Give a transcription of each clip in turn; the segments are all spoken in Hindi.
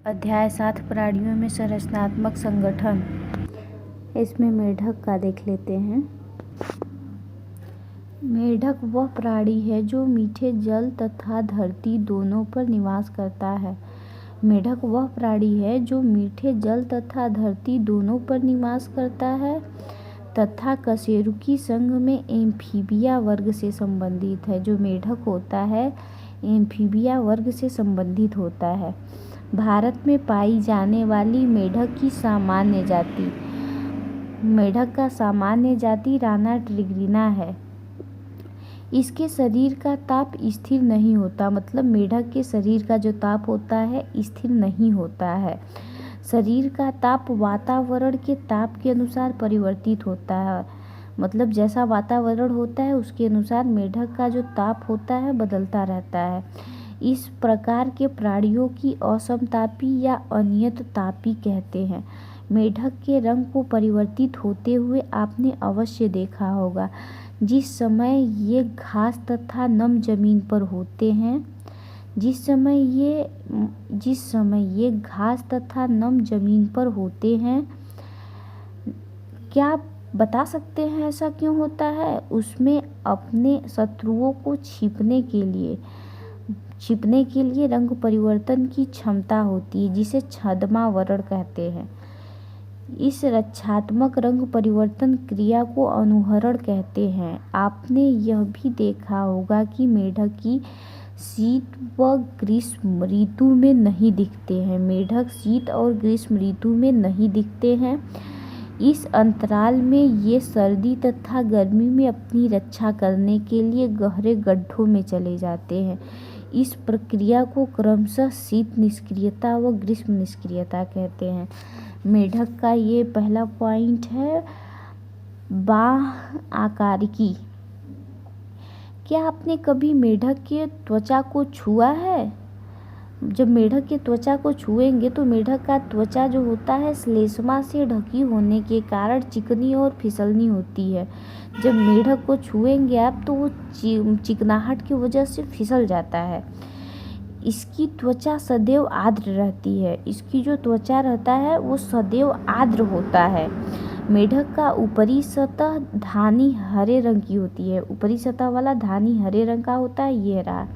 अध्याय 7 प्राणियों में संरचनात्मक संगठन। इसमें मेढक का देख लेते हैं। मेढक वह प्राणी है जो मीठे जल तथा धरती दोनों पर निवास करता है। मेढक वह प्राणी है जो मीठे जल तथा धरती दोनों पर निवास करता है तथा कशेरुकी संघ में एम्फीबिया वर्ग से संबंधित है। जो मेढक होता है एम्फीबिया वर्ग से संबंधित होता है। भारत में पाई जाने वाली मेढक की सामान्य जाति। मेढक का सामान्य जाति राना ट्रिग्रिना है। इसके शरीर का ताप स्थिर नहीं होता, मतलब मेढक के शरीर का जो ताप होता है स्थिर नहीं होता है। शरीर का ताप वातावरण के ताप के अनुसार परिवर्तित होता है, मतलब जैसा वातावरण होता है उसके अनुसार मेढक का जो ताप होता है बदलता रहता है। इस प्रकार के प्राणियों की असमतापी या अनियत तापी कहते हैं। मेढक के रंग को परिवर्तित होते हुए आपने अवश्य देखा होगा। जिस समय ये घास तथा नम जमीन पर होते हैं जिस समय ये घास तथा नम जमीन पर होते हैं, क्या आप बता सकते हैं ऐसा क्यों होता है? उसमें अपने शत्रुओं को छिपने के लिए रंग परिवर्तन की क्षमता होती है, जिसे छद्मावरण कहते हैं। इस रक्षात्मक रंग परिवर्तन क्रिया को अनुहरण कहते हैं। आपने यह भी देखा होगा कि मेढक की शीत व ग्रीष्म ऋतु में नहीं दिखते हैं। मेढक शीत और ग्रीष्म ऋतु में नहीं दिखते हैं। इस अंतराल में ये सर्दी तथा गर्मी में अपनी रक्षा करने के लिए गहरे गड्ढों में चले जाते हैं। इस प्रक्रिया को क्रमशः शीत निष्क्रियता व ग्रीष्म निष्क्रियता कहते हैं। मेढक का ये पहला पॉइंट है, बाह्य आकारिकी। क्या आपने कभी मेढक के त्वचा को छुआ है? जब मेढक के त्वचा को छुएंगे तो मेढक का त्वचा जो होता है श्लेष्मा से ढकी होने के कारण चिकनी और फिसलनी होती है। जब मेढक को छुएंगे आप तो वो चिकनाहट की वजह से फिसल जाता है। इसकी त्वचा सदैव आर्द्र रहती है। इसकी जो त्वचा रहता है वो सदैव आर्द्र होता है। मेढक का ऊपरी सतह धानी हरे रंग की होती है। ऊपरी सतह वाला धानी हरे रंग का होता है, ये रहा।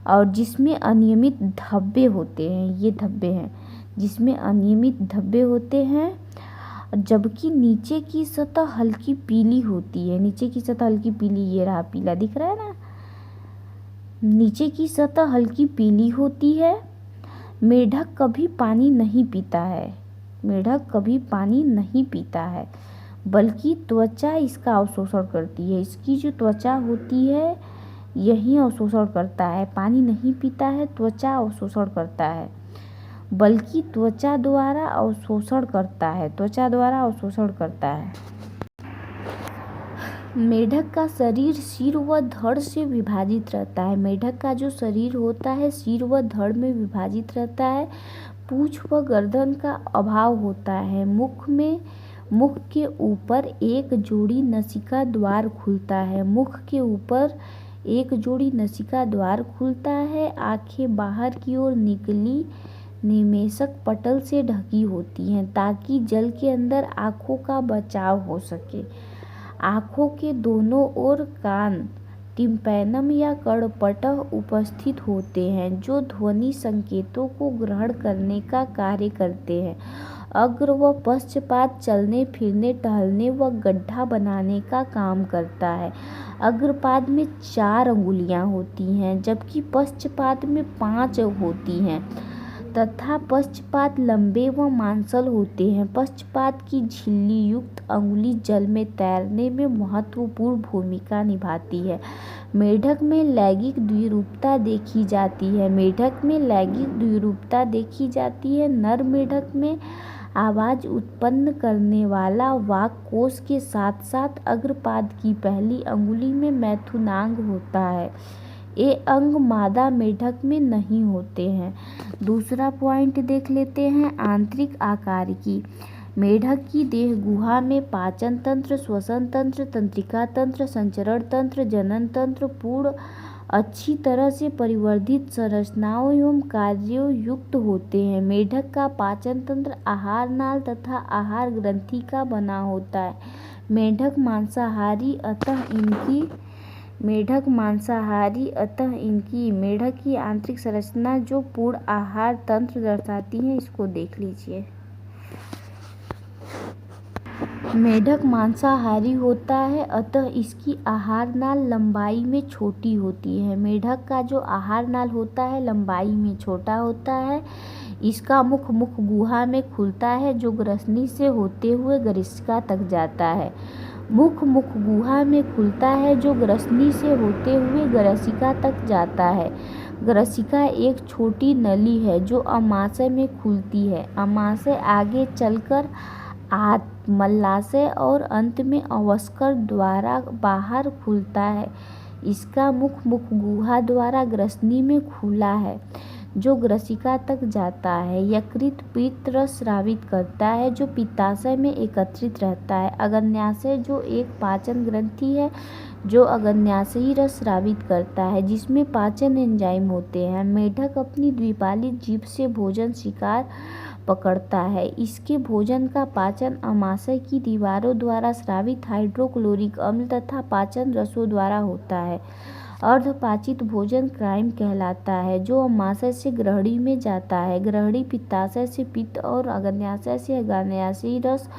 और जिसमें अनियमित धब्बे होते हैं, ये धब्बे हैं जिसमें अनियमित धब्बे होते हैं, जबकि नीचे की सतह हल्की पीली होती है। नीचे की सतह हल्की पीली, ये रहा पीला दिख रहा है ना। नीचे की सतह हल्की पीली होती है। मेढक कभी पानी नहीं पीता है। मेढक कभी पानी नहीं पीता है, बल्कि त्वचा इसका अवशोषण करती है। इसकी जो त्वचा होती है यही अवशोषण करता है। पानी नहीं पीता है, त्वचा अवशोषण करता है, बल्कि त्वचा द्वारा अवशोषण करता है। मेढक का शरीर सिर व धड़ से विभाजित रहता है। मेढक का जो शरीर होता है सिर व धड़ में विभाजित रहता है। पूंछ व गर्दन का अभाव होता है। मुख के ऊपर एक जोड़ी नसिका द्वार खुलता है। मुख के ऊपर एक जोड़ी नसिका द्वार खुलता है। आंखें बाहर की ओर निकली निमेषक पटल से ढकी होती हैं, ताकि जल के अंदर आँखों का बचाव हो सके। आँखों के दोनों ओर कान टिम्पैनम या कर्णपटह उपस्थित होते हैं, जो ध्वनि संकेतों को ग्रहण करने का कार्य करते हैं। अग्र व पश्चपाद चलने फिरने, टहलने व गड्ढा बनाने का काम करता है। अग्रपाद में 4 अंगुलियां होती हैं, जबकि पश्चपाद में 5 होती हैं तथा पश्चपाद लंबे व मांसल होते हैं। पश्चपाद की झिल्ली युक्त अंगुली जल में तैरने में महत्वपूर्ण भूमिका निभाती है। मेढक में लैंगिक द्विरूपता देखी जाती है। नर मेढक में आवाज़ उत्पन्न करने वाला वाक् कोश के साथ साथ अग्रपाद की पहली अंगुली में मैथुनांग होता है। ये अंग मादा मेढक में नहीं होते हैं। दूसरा पॉइंट देख लेते हैं, आंतरिक आकारिकी। मेढक की देह गुहा में पाचन तंत्र, श्वसन तंत्र, तंत्रिका तंत्र, संचरण तंत्र, जनन तंत्र, पूर्ण अच्छी तरह से परिवर्धित संरचनाओं एवं कार्यों युक्त होते हैं। मेढक का पाचन तंत्र आहार नाल तथा आहार ग्रंथि का बना होता है। मेढक मांसाहारी अतः इनकी मेढक की आंतरिक संरचना जो पूर्ण आहार तंत्र दर्शाती है, इसको देख लीजिए। मेढक मांसाहारी होता है, अतः इसकी आहार नाल लंबाई में छोटी होती है। मेढक का जो आहार नाल होता है लंबाई में छोटा होता है। इसका मुख गुहा में खुलता है, जो ग्रसनी से होते हुए ग्रसिका तक जाता है। मुख गुहा में खुलता है, जो ग्रसनी से होते हुए ग्रसिका तक जाता है। ग्रसिका एक छोटी नली है जो अमाशय में खुलती है। अमाशय आगे चलकर मलाशय और अंत में अवस्कर द्वारा बाहर खुलता है। इसका मुख गुहा द्वारा ग्रसनी में खुला है, जो ग्रसिका तक जाता है। यकृत पित्त रस स्रावित करता है, जो पित्ताशय में एकत्रित रहता है। अग्न्याशय जो एक पाचन ग्रंथि है, जो अग्न्याशयी रस स्रावित करता है, जिसमें पाचन एंजाइम होते हैं। मेढक अपनी द्विपालित जीभ से भोजन शिकार पकड़ता है। इसके भोजन का पाचन अमाशय की दीवारों द्वारा स्रावित हाइड्रोक्लोरिक अम्ल तथा पाचन रसों द्वारा होता है। अर्धपाचित भोजन क्राइम कहलाता है, जो अमाशय से ग्रहणी में जाता है। ग्रहणी पित्ताशय से पित्त और अग्न्याशय से अग्न्याशयी रस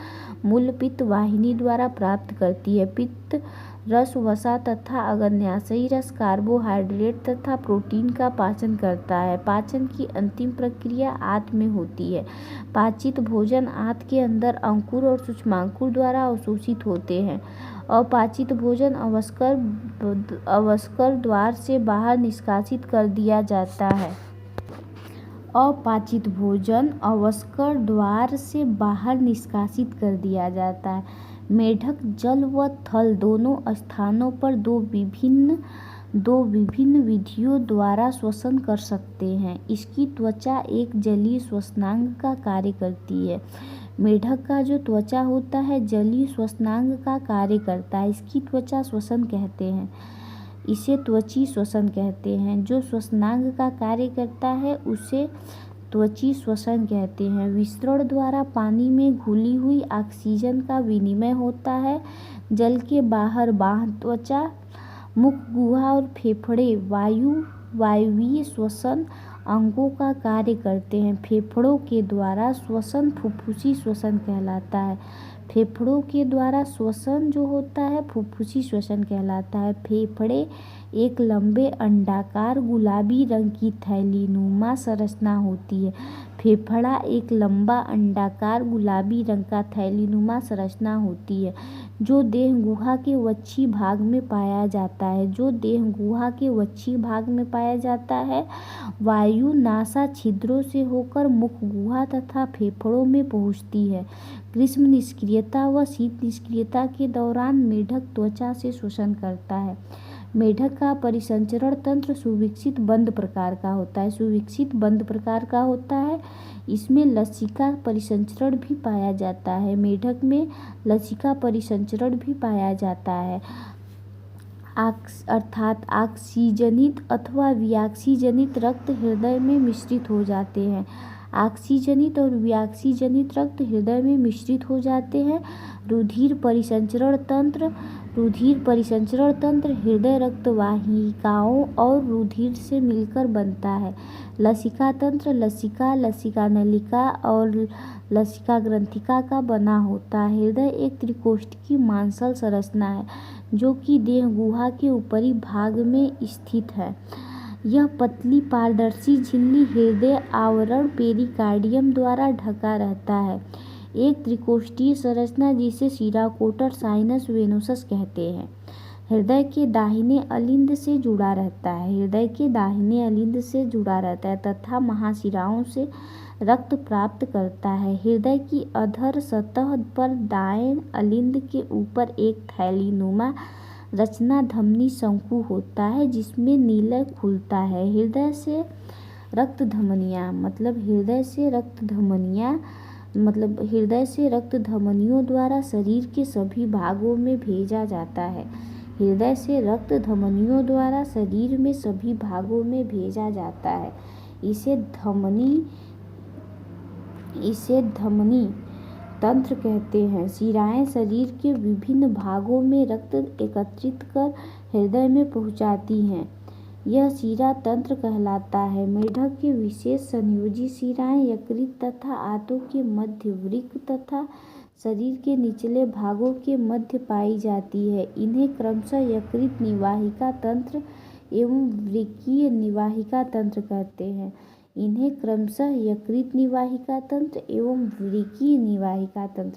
मूल पित्त वाहिनी द्वारा प्राप्त करती है। पित्त रस वसा तथा अग्न्याशयी रस कार्बोहाइड्रेट तथा प्रोटीन का पाचन करता है। पाचन की अंतिम प्रक्रिया आंत में होती है। पाचित भोजन आंत के अंदर अंकुर और सूक्ष्मांकुर द्वारा अवशोषित होते हैं। अपाचित भोजन अवस्कर द्वार से बाहर निष्कासित कर दिया जाता है। अपाचित भोजन अवस्कर द्वार से बाहर निष्कासित कर दिया जाता है। मेढक जल व थल दोनों स्थानों पर दो विभिन्न विधियों द्वारा श्वसन कर सकते हैं। इसकी त्वचा एक जलीय श्वसनांग का कार्य करती है। मेढक का जो त्वचा होता है जलीय श्वसनांग का कार्य करता है। इसकी त्वचा श्वसन कहते हैं। इसे त्वची श्वसन कहते हैं। जो श्वसनांग का कार्य करता है उसे त्वची श्वसन कहते हैं। विसरण द्वारा पानी में घुली हुई ऑक्सीजन का विनिमय होता है। जल के बाहर बाह्य त्वचा, मुख गुहा और फेफड़े वायवीय श्वसन अंगों का कार्य करते हैं। फेफड़ों के द्वारा श्वसन फुफ्फुसी श्वसन कहलाता है। फेफड़ों के द्वारा श्वसन जो होता है फुफ्फुसी श्वसन कहलाता है। फेफड़े एक लंबे अंडाकार गुलाबी रंग की थैलीनुमा संरचना होती है। फेफड़ा एक लंबा अंडाकार गुलाबी रंग का थैलीनुमा संरचना होती है, जो देह गुहा के वक्षी भाग में पाया जाता है। वायु नासा छिद्रों से होकर मुख गुहा तथा फेफड़ों में पहुंचती है। ग्रीष्म निष्क्रियता व शीत निष्क्रियता के दौरान मेढक त्वचा से श्वसन करता है। मेढक का परिसंचरण तंत्र सुविकसित बंद प्रकार का होता है। इसमें लसिका परिसंचरण भी पाया जाता है। मेढक में लसिका परिसंचरण भी पाया जाता है, अर्थात ऑक्सीजनित अथवा विऑक्सीजनित रक्त हृदय में मिश्रित हो जाते हैं। ऑक्सीजनित और विऑक्सीजनित रक्त हृदय में मिश्रित हो जाते हैं। रुधिर परिसंचरण तंत्र हृदय रक्त वाहिकाओं और रुधिर से मिलकर बनता है। लसिका तंत्र लसिका नलिका और लसिका ग्रंथिका का बना होता है। हृदय एक त्रिकोष्ठीय मांसल संरचना है, जो कि देह गुहा के ऊपरी भाग में स्थित है। यह पतली पारदर्शी झिल्ली हृदय आवरण पेरिकार्डियम द्वारा ढका रहता है। एक त्रिकोष्ठीय संरचना जिसे सीराकोटर साइनस वेनोसस कहते हैं। हृदय के दाहिने अलिंद से जुड़ा रहता है तथा महाशिराओं से रक्त प्राप्त करता है। हृदय की अधर सतह पर दाएं अलिंद के ऊपर एक थैलीनुमा रचना धमनी शंकु होता है, जिसमें नीलय खुलता है। हृदय से रक्त धमनियों द्वारा शरीर के सभी भागों में भेजा जाता है। हृदय से रक्त धमनियों द्वारा शरीर में सभी भागों में भेजा जाता है। इसे धमनी तंत्र कहते हैं। शिराएं शरीर के विभिन्न भागों में रक्त एकत्रित कर हृदय में पहुंचाती हैं। यह शिरा तंत्र कहलाता है। मेढक के विशेष संयोजी शिराएं यकृत तथा आंतों के मध्य, वृक्क तथा शरीर के निचले भागों के मध्य पाई जाती है। इन्हें क्रमशः यकृत निवाहिका तंत्र एवं वृक्कीय निवाहिका तंत्र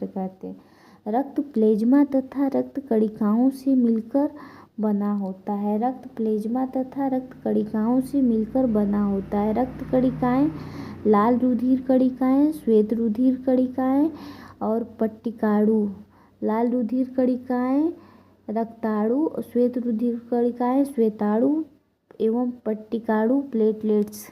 कहते हैं। रक्त प्लेज्मा तथा रक्त कणिकाओं से मिलकर बना होता है। रक्त कणिकाएं लाल रुधिर कणिकाएं, श्वेत रुधिर कणिकाएं और पट्टिकाणु। लाल रुधिर कणिकाएं रक्ताणु, श्वेत रुधिर कणिकाएं श्वेताणु एवं पट्टिकाणु प्लेटलेट्स।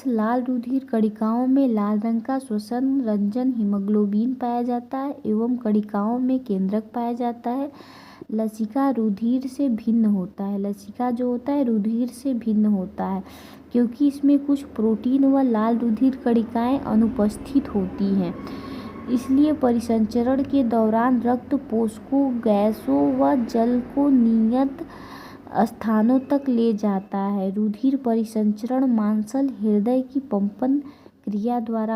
लाल रुधिर कणिकाओं में लाल रंग का श्वसन रंजन हीमोग्लोबिन पाया जाता है एवं कणिकाओं में केंद्रक पाया जाता है। लसिका रुधिर से भिन्न होता है क्योंकि इसमें कुछ प्रोटीन व लाल रुधिर कणिकाएं अनुपस्थित होती हैं। इसलिए परिसंचरण के दौरान रक्त पोषकों, गैसों व जल को नियत स्थानों तक ले जाता है। रुधिर परिसंचरण मांसल हृदय की पंपन क्रिया द्वारा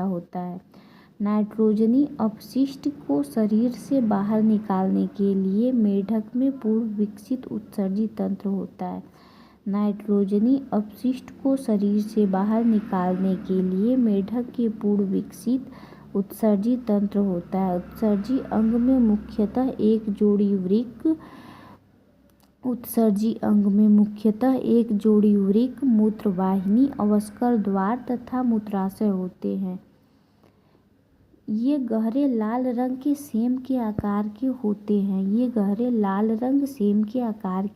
होता है। नाइट्रोजनी अपशिष्ट को शरीर से बाहर निकालने के लिए मेढक में पूर्व विकसित उत्सर्जी तंत्र होता है। उत्सर्जी अंग में मुख्यतः एक जोड़ी वृक्क, मूत्रवाहिनी, अवस्कर द्वार तथा मूत्राशय होते हैं। ये गहरे लाल रंग के सेम के आकार के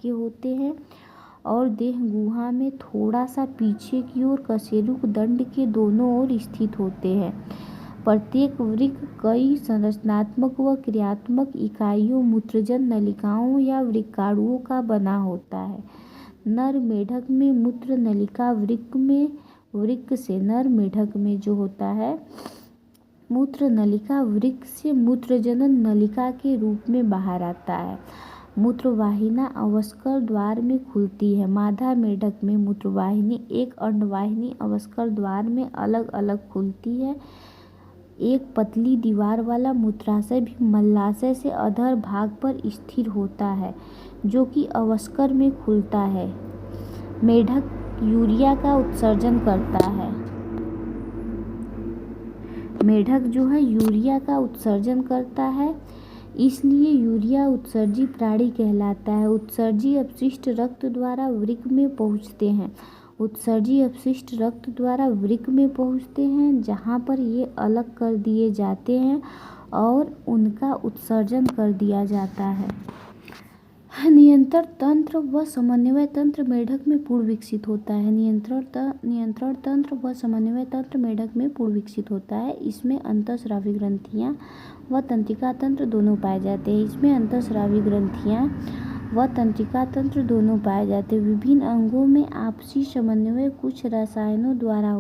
होते हैं और देह गुहा में थोड़ा सा पीछे की ओर कशेरुक दंड के दोनों ओर स्थित होते हैं। प्रत्येक वृक्क कई संरचनात्मक व क्रियात्मक इकाइयों, मूत्रजन नलिकाओं या वृक्काणुओं का बना होता है। नर मेढक में मूत्र नलिका वृक्क से मूत्रजनन नलिका के रूप में बाहर आता है। मूत्रवाहिनी अवस्कर द्वार में खुलती है। मादा मेढक में मूत्रवाहिनी एक अंडवाहिनी अवस्कर द्वार में अलग अलग खुलती है। एक पतली दीवार वाला मूत्राशय भी मलाशय से अधर भाग पर स्थिर होता है, जो कि अवस्कर में खुलता है। मेढक यूरिया का उत्सर्जन करता है, इसलिए यूरिया उत्सर्जी प्राणी कहलाता है। उत्सर्जी अपशिष्ट रक्त द्वारा वृक्क में पहुंचते हैं, जहां पर ये अलग कर दिए जाते हैं और उनका उत्सर्जन कर दिया जाता है। नियंत्रण तंत्र व समन्वय तंत्र मेढक में पूर्व विकसित होता है। इसमें अंतःस्रावी ग्रंथियां व तंत्रिका तंत्र दोनों पाए जाते हैं। विभिन्न अंगों में आपसी समन्वय कुछ रसायनों द्वारा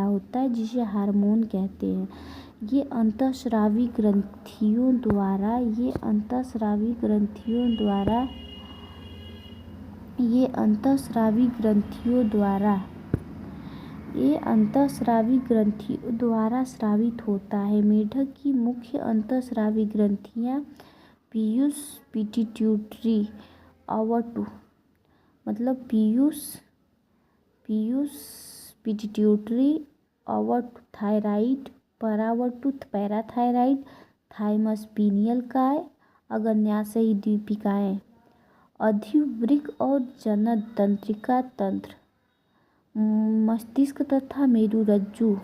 होता है। जिसे हार्मोन कहते हैं। ये अंतःस्रावी ग्रंथियों द्वारा स्रावित होता है। मेढक की मुख्य अंतःस्रावी ग्रंथियां पीयूष पिट्यूटरी, अवॉर्टोथायराइड, पैराथायराइड, थाइमस पीनियल काय, अग्न्याशयी दीपिकाएं, अधिवृक्क और जनन तंत्रिका तंत्र, मस्तिष्क तथा मेरुरज्जु,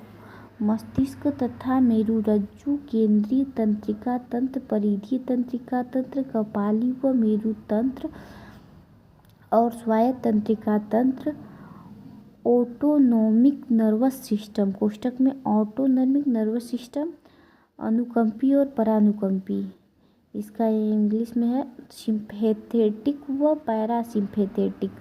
मस्तिष्क तथा मेरुरज्जु, केंद्रीय तंत्रिका तंत्र, परिधीय तंत्रिका तंत्र, कपाली व मेरु तंत्र और स्वायत्त तंत्रिका तंत्र। ऑटोनोमिक नर्वस सिस्टम कोष्टक में ऑटोनोमिक नर्वस सिस्टम, अनुकंपी और परानुकंपी, इसका इंग्लिश में है सिंपैथेटिक व पैरासिम्पैथेटिक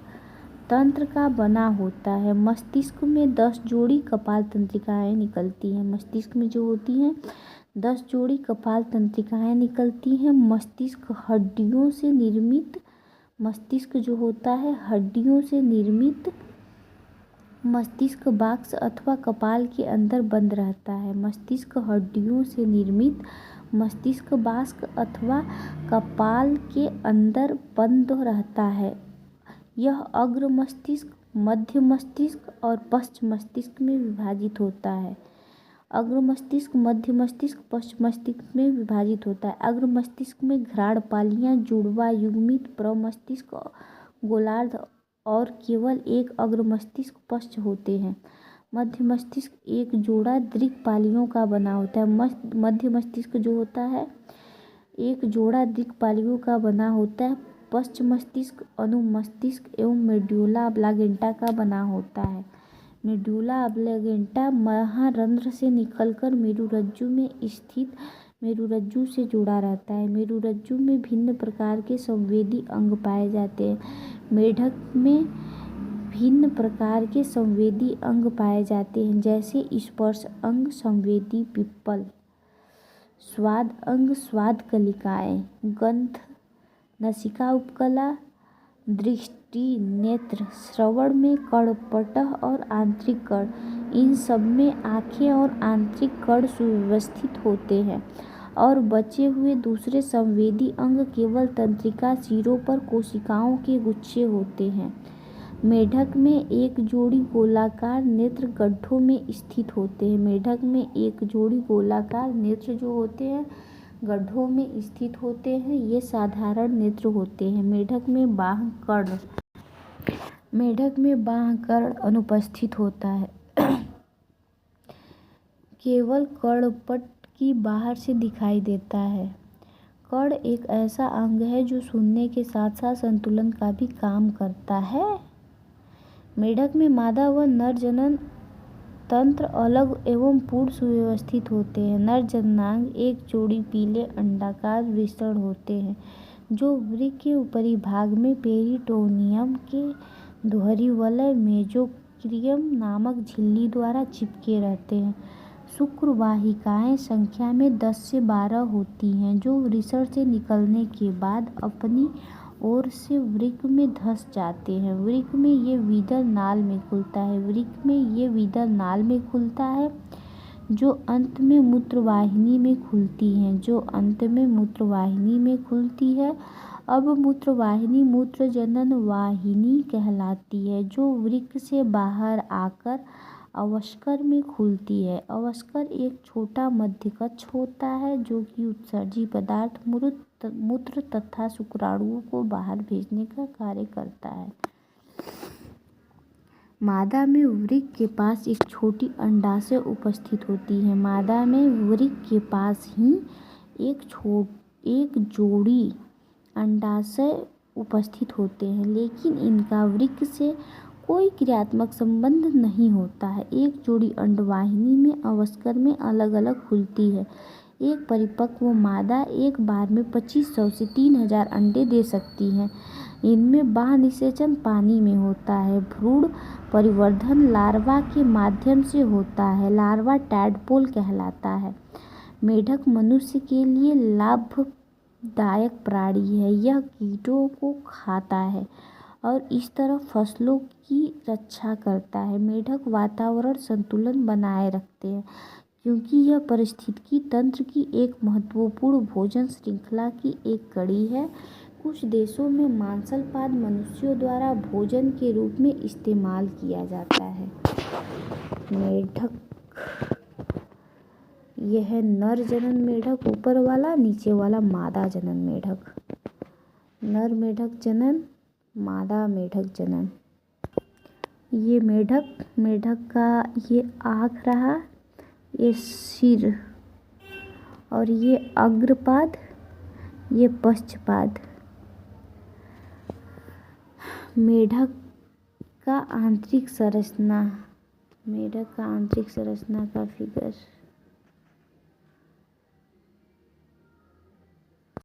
तंत्र का बना होता है। मस्तिष्क में 10 जोड़ी कपाल तंत्रिकाएं निकलती हैं। मस्तिष्क में जो होती हैं 10 जोड़ी कपाल तंत्रिकाएं निकलती हैं। मस्तिष्क हड्डियों से निर्मित, मस्तिष्क जो होता है हड्डियों से निर्मित मस्तिष्क बॉक्स अथवा कपाल के अंदर बंद रहता है। मस्तिष्क हड्डियों से निर्मित मस्तिष्क बॉक्स अथवा कपाल के अंदर बंद रहता है। यह अग्र मस्तिष्क, मध्य मस्तिष्क और पश्च मस्तिष्क में विभाजित होता है। अग्र मस्तिष्क, मध्य मस्तिष्क, पश्च मस्तिष्क में विभाजित होता है। अग्र मस्तिष्क में घ्राण पालियां, जुड़वा, युग्मित, प्रमस्तिष्क, गोलार्ध और केवल एक अग्र मस्तिष्क पश्च होते हैं। मध्य मस्तिष्क एक जोड़ा दीर्घ पालियों का बना होता है। मध्य मस्तिष्क जो होता है एक जोड़ा दीर्घ पालियों का बना होता है। पश्च मस्तिष्क अनुमस्तिष्क एवं मेड्यूला ऑब्लांगेटा का बना होता है। मेड्यूला ऑब्लांगेटा महारंध्र से निकलकर मेरुरज्जु में स्थित मेरुरज्जु से जुड़ा रहता है। मेरुरज्जु में भिन्न प्रकार के संवेदी अंग पाए जाते हैं। मेढक में भिन्न प्रकार के संवेदी अंग पाए जाते हैं, जैसे स्पर्श अंग संवेदी पिप्पल, स्वाद अंग स्वाद कलिकाएं, गंध नसिका उपकला, दृष्टि नेत्र, श्रवण में कर्णपटह और आंतरिक कर्ण, इन सब में आँखें और आंतरिक कर्ण सुव्यवस्थित होते हैं। और बचे हुए दूसरे संवेदी अंग केवल तंत्रिका सिरों पर कोशिकाओं के गुच्छे होते हैं। मेढक में एक जोड़ी गोलाकार नेत्र गड्ढों में स्थित होते हैं। मेढक में एक जोड़ी गोलाकार नेत्र जो होते हैं गड्ढों में स्थित होते हैं। ये साधारण नेत्र होते हैं। मेढक में बाह्य कर्ण अनुपस्थित होता है। केवल कर्णपट की बाहर से दिखाई देता है। कर्ण एक ऐसा अंग है जो सुनने के साथ साथ संतुलन का भी काम करता है। मेढक में मादा व नर जनन तंत्र अलग एवं पूर्ण सुव्यवस्थित होते हैं। नर जननांग एक जोड़ी पीले अंडाकार वृषण होते हैं जो वृक्क के ऊपरी भाग में पेरिटोनियम के दोहरी वलय मेजोक्रियम नामक झिल्ली द्वारा चिपके रहते हैं। शुक्र वाहिकाएं संख्या में 10 से 12 होती हैं जो वृषण से निकलने के बाद अपनी ओर से वृक्क में धंस जाते हैं। वृक्क में ये विदर नाल में खुलता है जो अंत में मूत्रवाहिनी में खुलती है। अब मूत्रवाहिनी मूत्रजनन वाहिनी कहलाती है जो वृक्क से बाहर आकर अवस्कर में खुलती है। अवस्कर एक छोटा मध्यकक्ष होता है जो कि उत्सर्जी पदार्थ मूत्र तथा शुक्राणुओं को बाहर भेजने का कार्य करता है। मादा में वृक्क के पास एक छोटी अंडाशय उपस्थित होती है। मादा में वृक्क के पास ही एक जोड़ी अंडाशय उपस्थित होते हैं, लेकिन इनका वृक्क से कोई क्रियात्मक संबंध नहीं होता है। एक जोड़ी अंडवाहिनी में अवस्कर में अलग अलग खुलती है। एक परिपक्व मादा एक बार में 2500 से 3000 अंडे दे सकती है। इनमें बाह्य निषेचन पानी में होता है। भ्रूण परिवर्धन लार्वा के माध्यम से होता है। लार्वा टैडपोल कहलाता है। मेढक मनुष्य के लिए लाभदायक प्राणी है। यह कीटों को खाता है और इस तरह फसलों की रक्षा करता है। मेढक वातावरण संतुलन बनाए रखते हैं क्योंकि यह पारिस्थितिकी तंत्र की एक महत्वपूर्ण भोजन श्रृंखला की एक कड़ी है। कुछ देशों में मांसलपाद मनुष्यों द्वारा भोजन के रूप में इस्तेमाल किया जाता है। मेढक, यह है नर जनन मेढक ऊपर वाला, नीचे वाला मादा जनन मेढक। नर मेढक जनन, मादा मेढक जनन। ये मेढक का ये आँख रहा, ये सिर, और ये अग्रपाद, ये पश्चपाद। मेढक का आंतरिक संरचना, मेढक का आंतरिक संरचना का फिगर।